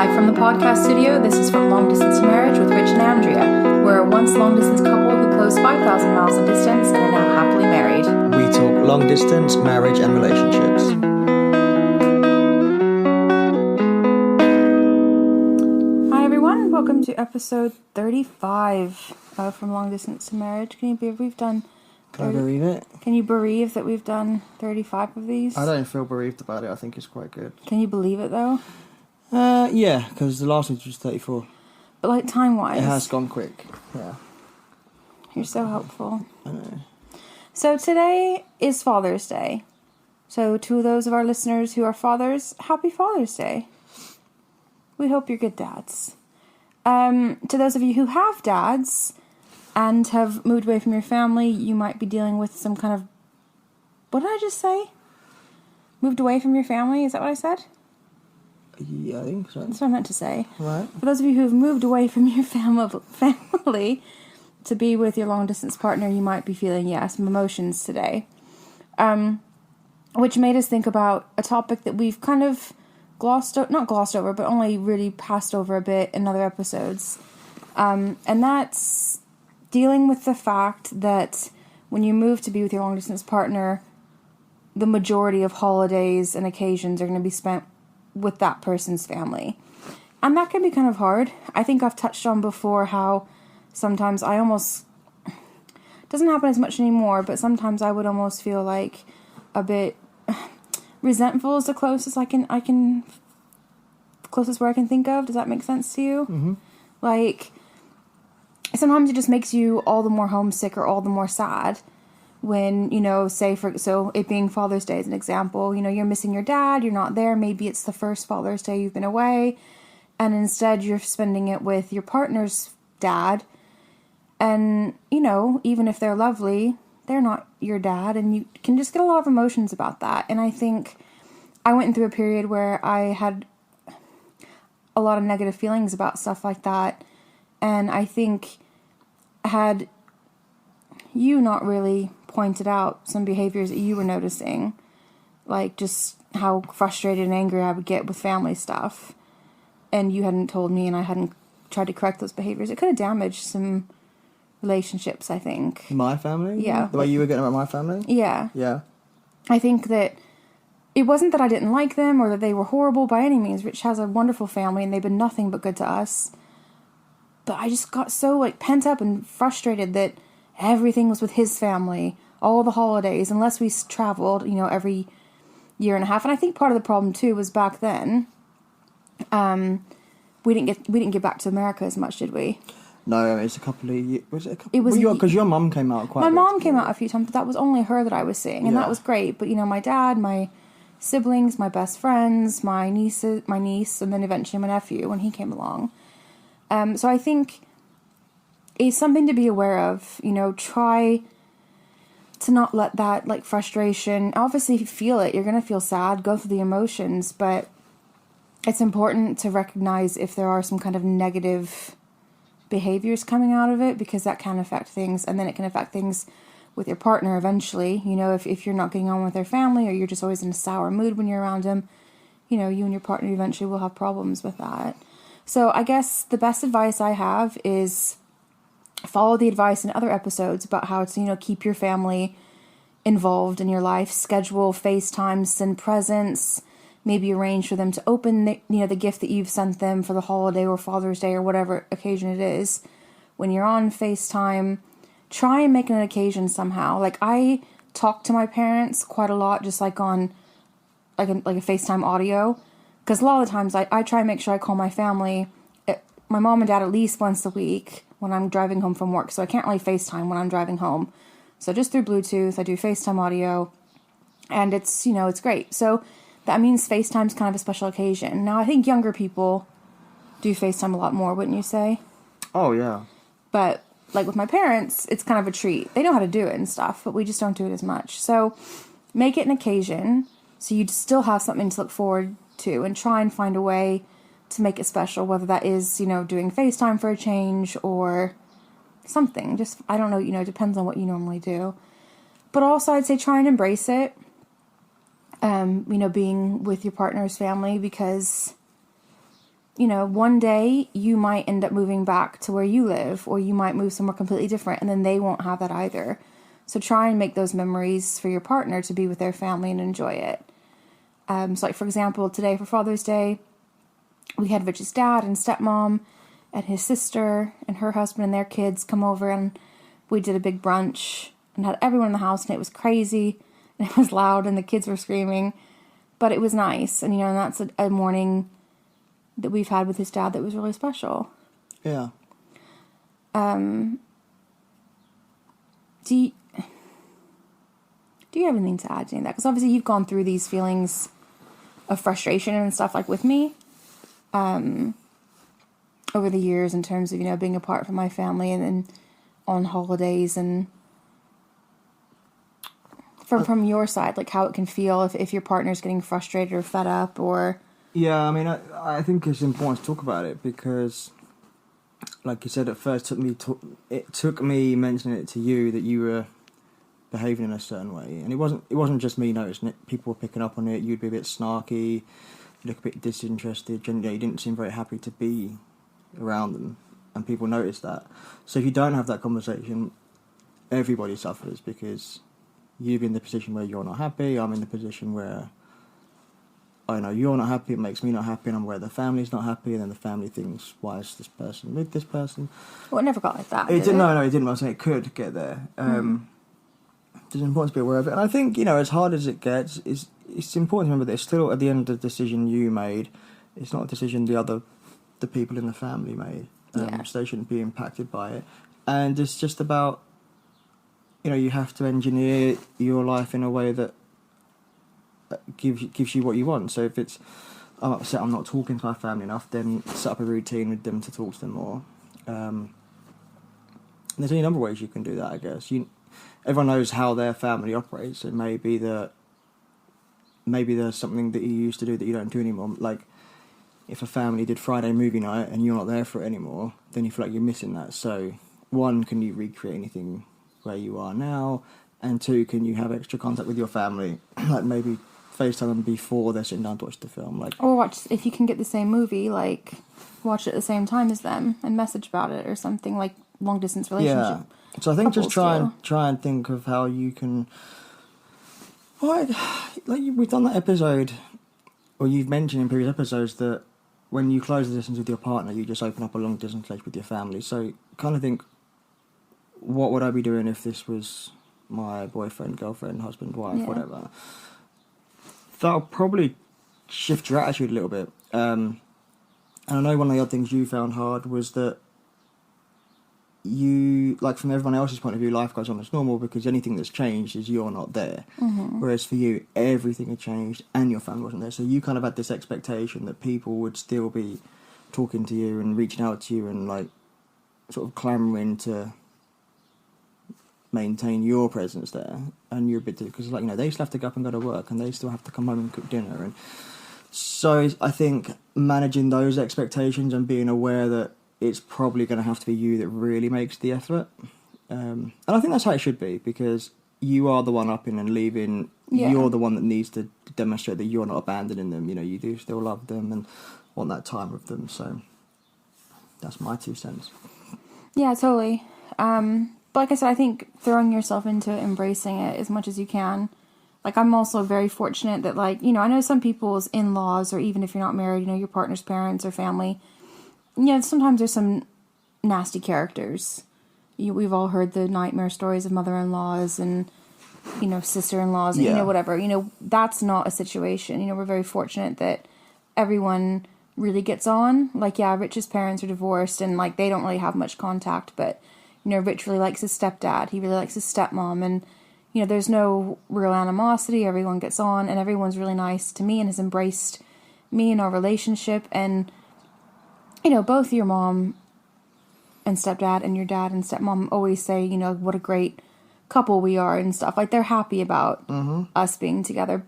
Live from the podcast studio, this is From Long Distance Marriage with Rich and Andrea. We're a once long-distance couple who closed 5,000 miles of distance and are now happily married. We talk long distance, marriage and relationships. Hi everyone, welcome to episode 35 of From Long Distance Marriage. Can you believe we've done... Can I bereave it? Can you bereave that we've done 35 of these? I don't feel bereaved about it. I think it's quite good. Can you believe it though? Yeah, because the last one was 34. But like time-wise... It has gone quick, yeah. You're so helpful. I know. So today is Father's Day. So to those of our listeners who are fathers, happy Father's Day. We hope you're good dads. To those of you who have dads and have moved away from your family, you might be dealing with some kind of... What did I just say? Moved away from your family? Is that what I said? Yeah, I think so. That's what I meant to say. Right. For those of you who have moved away from your family to be with your long-distance partner, you might be feeling, some emotions today. Which made us think about a topic that we've kind of not glossed over, but only really passed over a bit in other episodes. And that's dealing with the fact that when you move to be with your long-distance partner, the majority of holidays and occasions are going to be spent with that person's family. And that can be kind of hard. I think I've touched on before how sometimes I almost... doesn't happen as much anymore, but sometimes I would almost feel like a bit resentful is the closest closest word I can think of. Does that make sense to you? Mm-hmm. Like, sometimes it just makes you all the more homesick or all the more sad when, so it being Father's Day as an example, you're missing your dad, you're not there, maybe it's the first Father's Day you've been away, and instead you're spending it with your partner's dad, and, even if they're lovely, they're not your dad, and you can just get a lot of emotions about that. And I think I went through a period where I had a lot of negative feelings about stuff like that, and I think had you not really pointed out some behaviors that you were noticing, like just how frustrated and angry I would get with family stuff, and you hadn't told me and I hadn't tried to correct those behaviors, it could have damaged some relationships, I think. My family? Yeah. The way you were getting about my family? Yeah. Yeah. I think that it wasn't that I didn't like them or that they were horrible by any means. Rich has a wonderful family and they've been nothing but good to us. But I just got so pent up and frustrated that everything was with his family, all the holidays, unless we traveled, every year and a half. And I think part of the problem too was back then, we didn't get back to America as much, did we? No, it's a couple of years. Was it a couple? It was because your mum came out quite. My a bit. mom came out a few times, but that was only her that I was seeing, and that was great. But my dad, my siblings, my best friends, my niece, and then eventually my nephew when he came along. So I think it's something to be aware of. Try to not let that frustration. Obviously, if you feel it, you're gonna feel sad, go through the emotions, but it's important to recognize if there are some kind of negative behaviors coming out of it, because that can affect things, and then it can affect things with your partner eventually. If you're not getting on with their family, or you're just always in a sour mood when you're around them, you and your partner eventually will have problems with that. So I guess the best advice I have is follow the advice in other episodes about how to, keep your family involved in your life, schedule FaceTime, send presents, maybe arrange for them to open the gift that you've sent them for the holiday or Father's Day or whatever occasion it is. When you're on FaceTime, try and make it an occasion somehow. I talk to my parents quite a lot, just on a FaceTime audio, because a lot of the times I try and make sure I call my family, my mom and dad, at least once a week when I'm driving home from work, so I can't really FaceTime when I'm driving home. So just through Bluetooth, I do FaceTime audio, and it's, it's great. So that means FaceTime's kind of a special occasion. Now, I think younger people do FaceTime a lot more, wouldn't you say? Oh, yeah. But, with my parents, it's kind of a treat. They know how to do it and stuff, but we just don't do it as much. So, make it an occasion so you still have something to look forward to, and try and find a way to make it special, whether that is, doing FaceTime for a change or something. Just, I don't know, it depends on what you normally do. But also, I'd say try and embrace it. Being with your partner's family, because you know, one day you might end up moving back to where you live, or you might move somewhere completely different, and then they won't have that either. So try and make those memories for your partner to be with their family and enjoy it. So like, for example, today for Father's Day, we had Rich's dad and stepmom and his sister and her husband and their kids come over, and we did a big brunch and had everyone in the house, and it was crazy and it was loud and the kids were screaming, but it was nice. And, you know, and that's a morning that we've had with his dad that was really special. Yeah. Do you have anything to add to any of that? Because obviously you've gone through these feelings of frustration and stuff like with me over the years, in terms of, you know, being apart from my family and on holidays, and from your side, like how it can feel if your partner's getting frustrated or fed up, or... Yeah, I mean, I think it's important to talk about it because, like you said, at first it took me mentioning it to you that you were behaving in a certain way, and it wasn't just me noticing it. People were picking up on it. You'd be a bit snarky, you look a bit disinterested. Generally, you didn't seem very happy to be around them, and people noticed that. So if you don't have that conversation, everybody suffers, because you're in the position where you're not happy. I'm in the position where I know you're not happy, it makes me not happy, and I'm aware the family's not happy, and then the family thinks, why is this person with this person? Well, it never got like that, No, it didn't. I was saying it could get there. It's important to be aware of it. And I think, you know, as hard as it gets, it's important to remember that it's still, at the end of the decision you made, it's not a decision the people in the family made. So they shouldn't be impacted by it. And it's just about, you know, you have to engineer your life in a way that gives you what you want. So if it's, I'm upset I'm not talking to my family enough, then set up a routine with them to talk to them more. There's any number of ways you can do that, I guess. Everyone knows how their family operates. It may be that maybe there's something that you used to do that you don't do anymore. Like, if a family did Friday movie night and you're not there for it anymore, then you feel like you're missing that. So, one, can you recreate anything where you are now? And two, can you have extra contact with your family? Like, maybe FaceTime them before they're sitting down to watch the film. Like, or watch, if you can get the same movie, like, watch it at the same time as them and message about it or something, like long distance relationship. Yeah. So I think just try and think of how you can. Well, we've done that episode, or you've mentioned in previous episodes that when you close the distance with your partner, you just open up a long distance relationship with your family. So kind of think, what would I be doing if this was my boyfriend, girlfriend, husband, wife, whatever? That'll probably shift your attitude a little bit. And I know one of the other things you found hard was that you, like, from everyone else's point of view, life goes on as normal because anything that's changed is you're not there. Mm-hmm. Whereas for you, everything had changed and your family wasn't there. So you kind of had this expectation that people would still be talking to you and reaching out to you and, like, sort of clamouring to maintain your presence there. And you're a bit, because, like, you know, they still have to go up and go to work and they still have to come home and cook dinner. And so I think managing those expectations and being aware that it's probably going to have to be you that really makes the effort. And I think that's how it should be, because you are the one upping and leaving. Yeah. You're the one that needs to demonstrate that you're not abandoning them. You know, you do still love them and want that time with them. So that's my 2 cents. Yeah, totally. But like I said, I think throwing yourself into it, embracing it as much as you can. Like, I'm also very fortunate that, like, you know, I know some people's in-laws, or even if you're not married, you know, your partner's parents or family, you know, sometimes there's some nasty characters. We've all heard the nightmare stories of mother-in-laws and, you know, sister-in-laws, and, you know, whatever. You know, that's not a situation. You know, we're very fortunate that everyone really gets on. Like, yeah, Rich's parents are divorced and, like, they don't really have much contact, but, you know, Rich really likes his stepdad. He really likes his stepmom, and, you know, there's no real animosity. Everyone gets on, and everyone's really nice to me and has embraced me and our relationship. And, you know, both your mom and stepdad and your dad and stepmom always say, you know, what a great couple we are and stuff. Like, they're happy about us being together.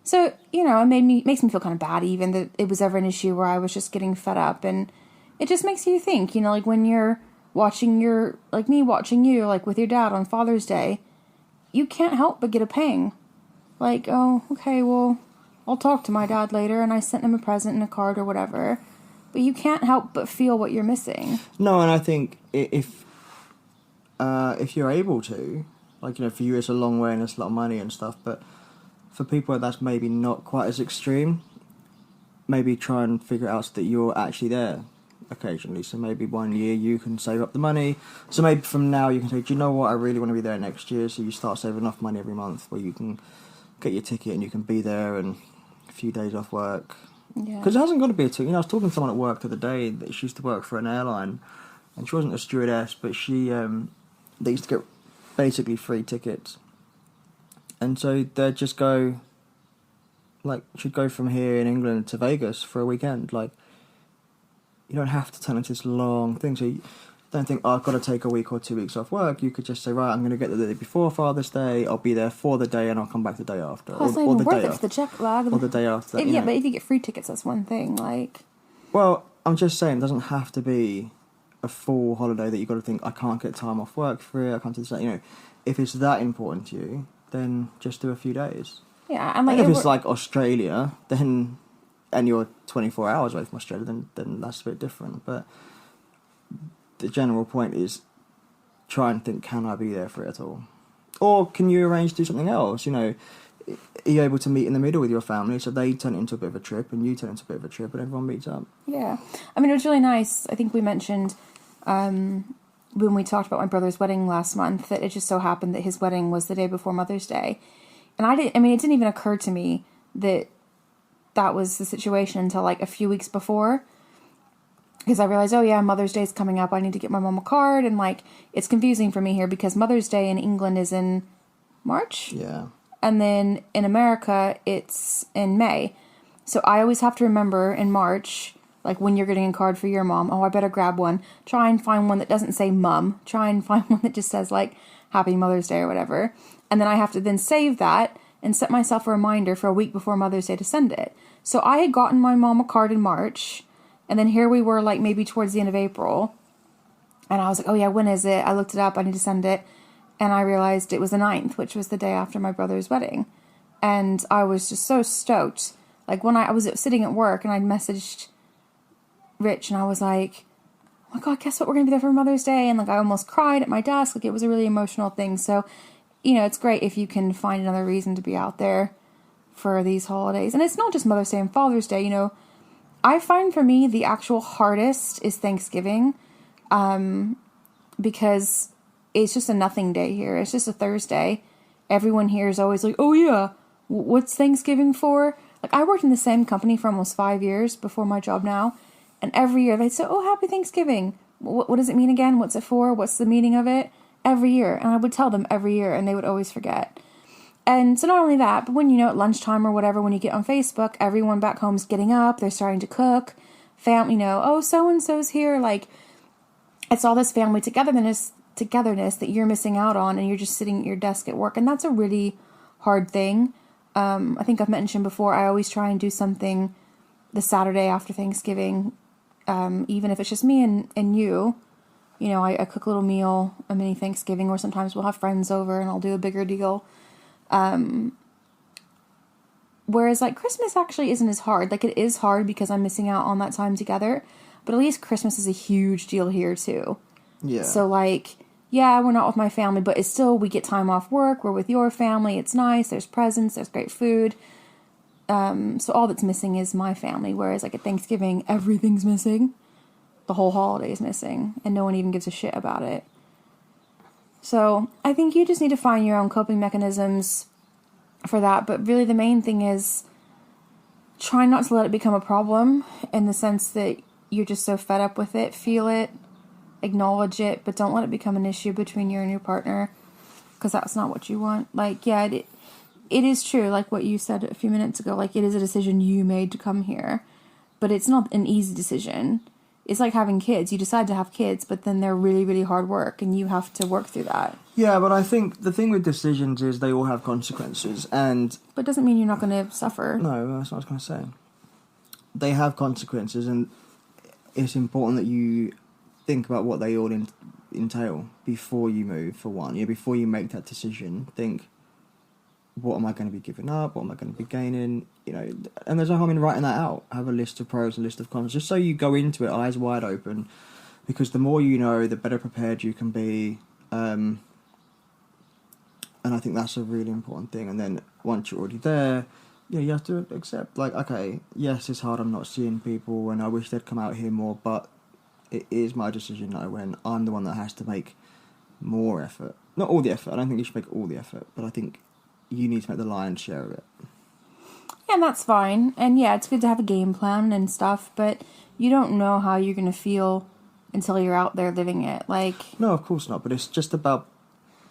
So, you know, it makes me feel kind of bad even that it was ever an issue where I was just getting fed up. And it just makes you think, you know, like, when you're watching me watching you, like, with your dad on Father's Day, you can't help but get a pang. Like, oh, okay, well, I'll talk to my dad later, and I sent him a present and a card or whatever. but you can't help but feel what you're missing. No, and I think if you're able to, like, for you it's a long way and it's a lot of money and stuff, but for people that's maybe not quite as extreme, maybe try and figure it out so that you're actually there occasionally. So maybe 1 year you can save up the money. So maybe from now you can say, do you know what, I really want to be there next year. So you start saving enough money every month where you can get your ticket and you can be there and a few days off work. Yeah. Because it hasn't got to be a ticket. I was talking to someone at work the other day that she used to work for an airline, and she wasn't a stewardess, but she they used to get basically free tickets. And so they'd just go, like, she'd go from here in England to Vegas for a weekend. Like, you don't have to turn into this long thing. So you don't think, I've got to take a week or 2 weeks off work. You could just say, right, I'm going to get there the day before Father's Day. I'll be there for the day and I'll come back the day after. Oh, it's not even worth it for the jet lag. Or the day after. But if you get free tickets, that's one thing. Like, well, I'm just saying, it doesn't have to be a full holiday that you've got to think, I can't get time off work for it. I can't do this. If it's that important to you, then just do a few days. Yeah, and like if it's like Australia, then and you're 24 hours away from Australia, then that's a bit different. But the general point is, try and think, can I be there for it at all? Or can you arrange to do something else? Are you able to meet in the middle with your family, so they turn it into a bit of a trip and you turn it into a bit of a trip and everyone meets up? Yeah. I mean, it was really nice. I think we mentioned when we talked about my brother's wedding last month that it just so happened that his wedding was the day before Mother's Day. And it didn't even occur to me that was the situation until like a few weeks before. Because I realized, oh yeah, Mother's Day is coming up. I need to get my mom a card. And like, it's confusing for me here because Mother's Day in England is in March. Yeah. And then in America, it's in May. So I always have to remember in March, like when you're getting a card for your mom, oh, I better grab one. Try and find one that doesn't say mum. Try and find one that just says like Happy Mother's Day or whatever. And then I have to then save that and set myself a reminder for a week before Mother's Day to send it. So I had gotten my mom a card in March. And then here we were like maybe towards the end of April. And I was like, oh yeah, when is it? I looked it up. I need to send it. And I realized it was the 9th, which was the day after my brother's wedding. And I was just so stoked. Like when I was sitting at work and I'd messaged Rich and I was like, oh my God, guess what? We're going to be there for Mother's Day. And like I almost cried at my desk. Like it was a really emotional thing. So, it's great if you can find another reason to be out there for these holidays. And it's not just Mother's Day and Father's Day. I find for me the actual hardest is Thanksgiving because it's just a nothing day here. It's just a Thursday. Everyone here is always like, oh yeah, what's Thanksgiving for? Like I worked in the same company for almost 5 years before my job now. And every year they'd say, oh, happy Thanksgiving. What does it mean again? What's it for? What's the meaning of it? Every year. And I would tell them every year and they would always forget. And so not only that, but when, at lunchtime or whatever, when you get on Facebook, everyone back home's getting up, they're starting to cook, family, oh, so-and-so's here. Like, it's all this family togetherness that you're missing out on, and you're just sitting at your desk at work. And that's a really hard thing. I think I've mentioned before, I always try and do something the Saturday after Thanksgiving, even if it's just me and you. I cook a little meal, a mini Thanksgiving, or sometimes we'll have friends over and I'll do a bigger deal. Whereas like Christmas actually isn't as hard. Like it is hard because I'm missing out on that time together, but at least Christmas is a huge deal here too. Yeah. So like, yeah, we're not with my family, but it's still, we get time off work. We're with your family. It's nice. There's presents. There's great food. So all that's missing is my family. Whereas like at Thanksgiving, everything's missing. The whole holiday is missing and no one even gives a shit about it. So I think you just need to find your own coping mechanisms for that. But really the main thing is try not to let it become a problem in the sense that you're just so fed up with it. Feel it, acknowledge it, but don't let it become an issue between you and your partner because that's not what you want. Like, yeah, it is true, like what you said a few minutes ago. Like, it is a decision you made to come here, but it's not an easy decision. It's like having kids. You decide to have kids, but then they're really, really hard work, and you have to work through that. Yeah, but I think the thing with decisions is they all have consequences, and... But it doesn't mean you're not going to suffer. No, that's not what I was going to say. They have consequences, and it's important that you think about what they all entail before you move, for one. Before you make that decision, think, what am I going to be giving up? What am I going to be gaining? You know, and there's no harm in writing that out. Have a list of pros and a list of cons, just so you go into it eyes wide open, because the more you know, the better prepared you can be. And I think that's a really important thing. And then once you're already there, you have to accept, like, okay, yes, it's hard. I'm not seeing people, and I wish they'd come out here more, but it is my decision that I went. I'm the one that has to make more effort. Not all the effort. I don't think you should make all the effort, but I think you need to make the lion's share of it. Yeah, and that's fine. And yeah, it's good to have a game plan and stuff, but you don't know how you're going to feel until you're out there living it. Like, no, of course not, but it's just about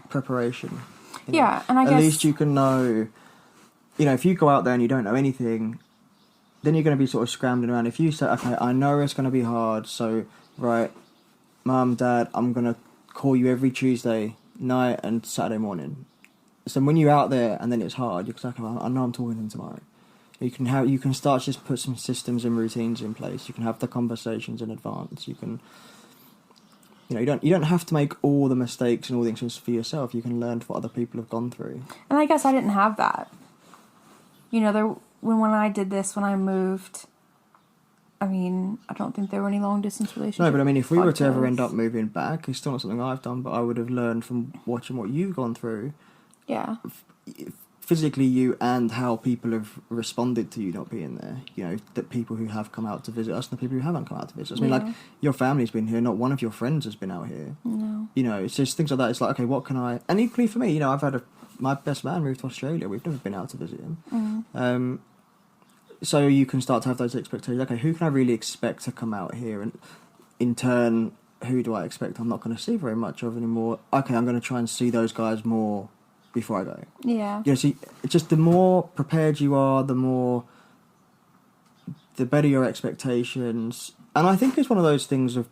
preparation. Yeah, and I guess... At least you can know, if you go out there and you don't know anything, then you're going to be sort of scrambling around. If you say, okay, I know it's going to be hard, so, right, Mum, Dad, I'm going to call you every Tuesday night and Saturday morning. So when you're out there and then it's hard, you're like, I know I'm talking to them tomorrow. You can start to just put some systems and routines in place. You can have the conversations in advance. You can, you don't have to make all the mistakes and all the things for yourself. You can learn from what other people have gone through. And I guess I didn't have that. When I did this, when I moved, I don't think there were any long distance relationships. No, but if we were to ever end up moving back, it's still not something I've done, but I would have learned from watching what you've gone through. Yeah. Physically, you and how people have responded to you not being there. That people who have come out to visit us and the people who haven't come out to visit us. Like, your family's been here, not one of your friends has been out here. No. It's just things like that. It's like, okay, what can I... And equally for me, I've had my best man moved to Australia. We've never been out to visit him. So you can start to have those expectations. Okay, who can I really expect to come out here? And in turn, who do I expect I'm not going to see very much of anymore? Okay, I'm going to try and see those guys more before I go. Yeah. See, it's just the more prepared you are, the better your expectations. And I think it's one of those things of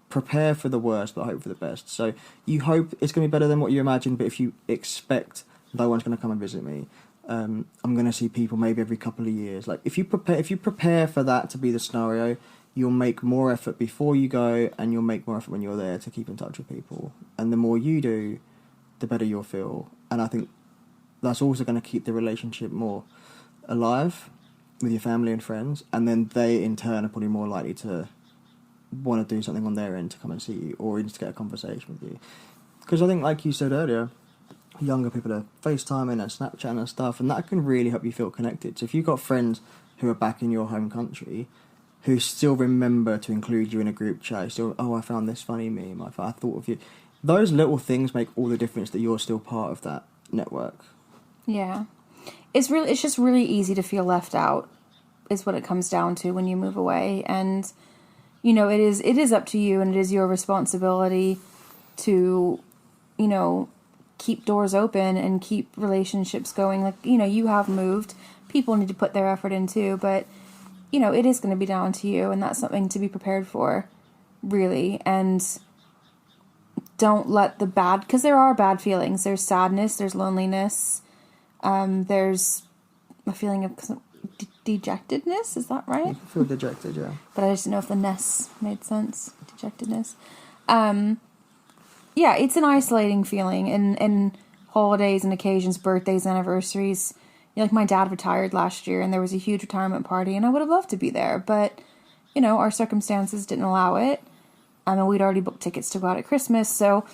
prepare for the worst, but hope for the best. So you hope it's going to be better than what you imagine, but if you expect no one's going to come and visit me, I'm going to see people maybe every couple of years. Like, if you prepare for that to be the scenario, you'll make more effort before you go, and you'll make more effort when you're there to keep in touch with people. And the more you do, the better you'll feel. And I think that's also going to keep the relationship more alive with your family and friends, and then they in turn are probably more likely to want to do something on their end to come and see you, or even to get a conversation with you. Because I think, like you said earlier, younger people are FaceTiming and Snapchatting and stuff, and that can really help you feel connected. So if you've got friends who are back in your home country who still remember to include you in a group chat, still, I found this funny meme, I thought of you. Those little things make all the difference that you're still part of that network. Yeah. It's just really easy to feel left out, is what it comes down to when you move away. And, it is up to you, and it is your responsibility to, keep doors open and keep relationships going. Like, you have moved. People need to put their effort in too, but, it is going to be down to you, and that's something to be prepared for, really. And don't let because there are bad feelings. There's sadness, there's loneliness, there's a feeling of dejectedness, is that right? You feel dejected, yeah. But I just didn't know if the ness made sense. Dejectedness. Yeah, it's an isolating feeling, and holidays and occasions, birthdays, anniversaries. Like, my dad retired last year, and there was a huge retirement party, and I would have loved to be there, but, our circumstances didn't allow it. And we'd already booked tickets to go out at Christmas, so,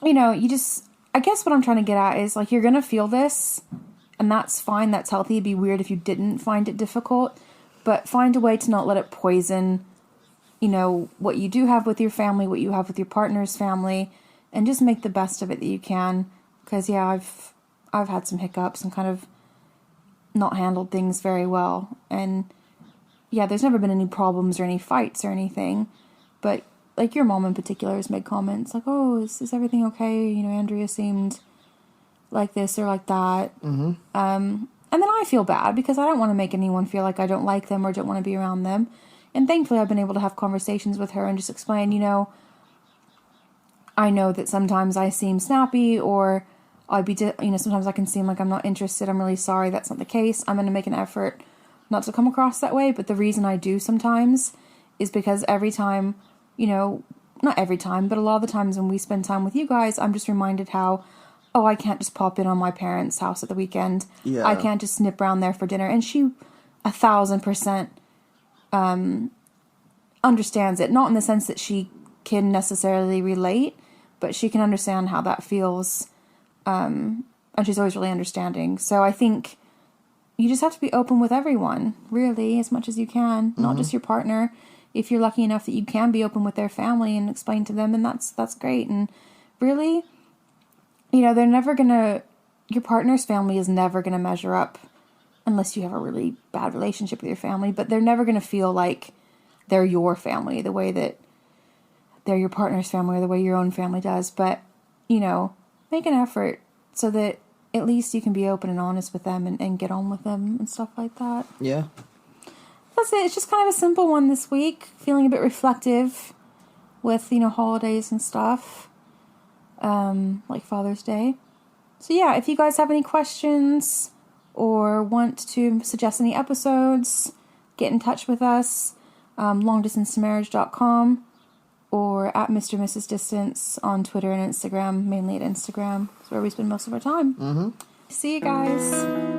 I guess what I'm trying to get at is, like, you're gonna feel this, and that's fine, that's healthy. It'd be weird if you didn't find it difficult, but find a way to not let it poison, what you do have with your family, what you have with your partner's family, and just make the best of it that you can. Because, yeah, I've had some hiccups and kind of not handled things very well, and, yeah, there's never been any problems or any fights or anything, but, like, your mom in particular has made comments like, oh, is everything okay? Andrea seemed like this or like that. Mm-hmm. And then I feel bad because I don't want to make anyone feel like I don't like them or don't want to be around them. And thankfully I've been able to have conversations with her and just explain, I know that sometimes I seem snappy, or sometimes I can seem like I'm not interested. I'm really sorry that's not the case. I'm going to make an effort not to come across that way. But the reason I do sometimes is because every time, not every time, but a lot of the times when we spend time with you guys, I'm just reminded how, oh, I can't just pop in on my parents' house at the weekend. Yeah. I can't just snip around there for dinner. And she 1,000% understands it. Not in the sense that she can necessarily relate, but she can understand how that feels. And she's always really understanding. So I think you just have to be open with everyone, really, as much as you can. Not just your partner. If you're lucky enough that you can be open with their family and explain to them, then that's great. And really, you know, your partner's family is never going to measure up unless you have a really bad relationship with your family, but they're never going to feel like they're your family the way that they're your partner's family or the way your own family does. But, you know, make an effort so that at least you can be open and honest with them and get on with them and stuff like that. Yeah. That's it. It's just kind of a simple one this week. Feeling a bit reflective with, you know, holidays and stuff. Like Father's Day. So yeah, if you guys have any questions or want to suggest any episodes, get in touch with us. longdistancemarriage.com or at Mr. and Mrs. Distance on Twitter and Instagram, mainly at Instagram. That's where we spend most of our time. Mm-hmm. See you guys.